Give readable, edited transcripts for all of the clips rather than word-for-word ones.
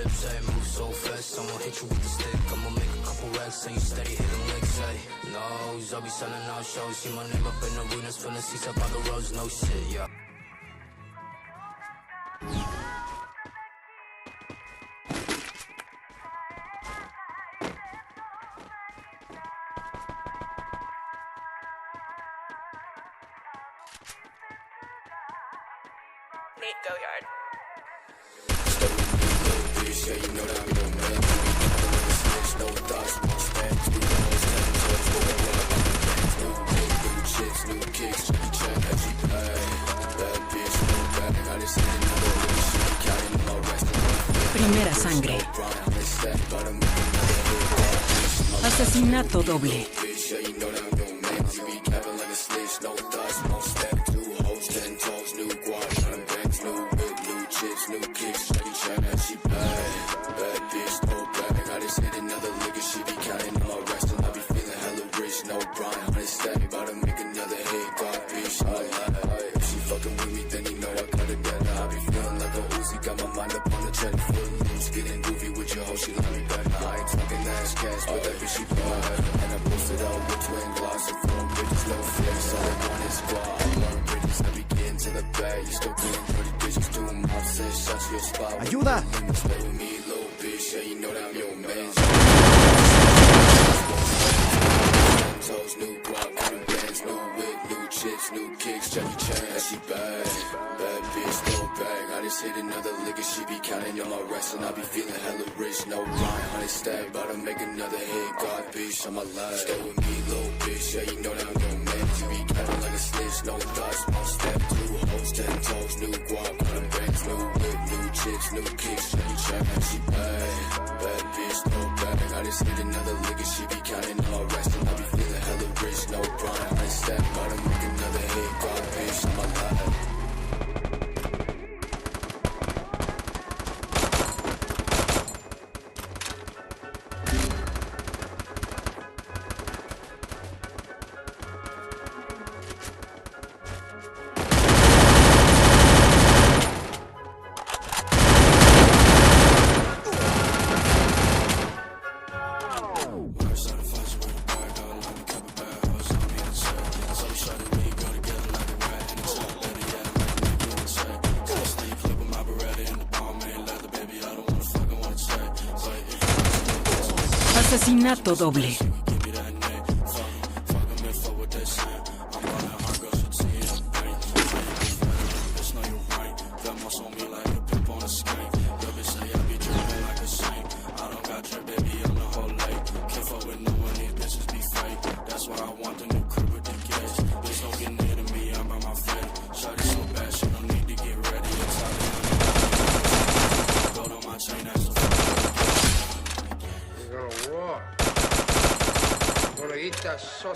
lips, ay, move so fast, I'ma hit you with the stick. I'ma make a couple racks and you steady hitting licks, ay. No, I'll be selling out shows. See my name up in arenas, filling seats up by the roads, no shit, yeah. Nate Goyard. Yeah, you know that I'm your man. No thoughts, no stacks, new hoes, new chicks, new kicks, Jackie Chan, bad bitch, no bad. I just hit another little shit, counting my rest. Primera sangre. Asesinato doble. Yeah, you know that I'm your man. You be capping like a snitch, no thoughts, no stacks, new hoes, 10 toes, new guap, trying banks, new whip, new chips, new kicks, Jackie Chan, she bad bitch, no bag. I just hit another liquor, she be counting on my rest, and I be feeling hella rich, no Brian, 100 stack, about to make another hit, God bitch, if she fucking with me, then you know I got it better. I be feeling like a Uzi, got my mind up on the check, full loose, getting goofy with your hoe, she love me back. I ain't talking ass cash, but that bitch she bad, and I posted out with twin gloss and 4 bitches, no flex, all I want is squad. I love bridges, I be getting to the bag, you still getting 30 bitches, doing my set, shots to your spot. Ayuda! Play with me, little bitch, yeah, you know that I'm your man. Toes, new guap, new bands, new whip, new chips, new kicks, Jackie Chan, she bad bitch, no bag. I just hit another liquor, she be counting on my rest, and I be feeling hella rich, no rhyme, 100 stack, about to make another hit, God bitch, on my life. Stay with me, little bitch, yeah, you know that I'm your man. You be counting like a snitch, no thoughts, no step, two hoes, 10 toes, new guap, new bands, new whip, new chips, new kicks, Jackie Chan, she bad bitch, no bag. I just hit another liquor, she be counting on my rest, and I be feeling hella rich, no Brian, 100 stack, about to make another hit, God bitch, on my life. Asesinato doble.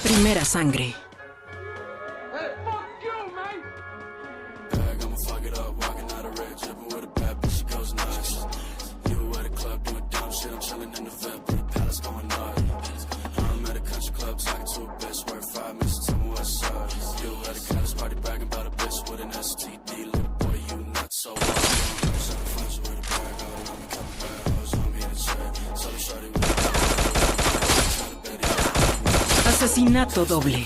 Primera sangre. Asesinato doble.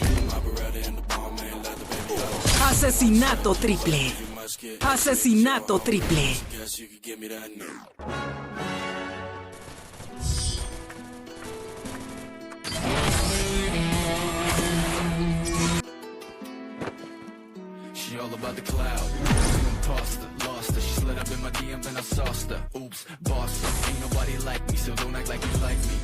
Asesinato triple. Asesinato triple. She all about the cloud. Tossed her, lost her. She slid up in my DMs and I sauced her. Oops, boss her. Ain't nobody like me, so don't act like you like me.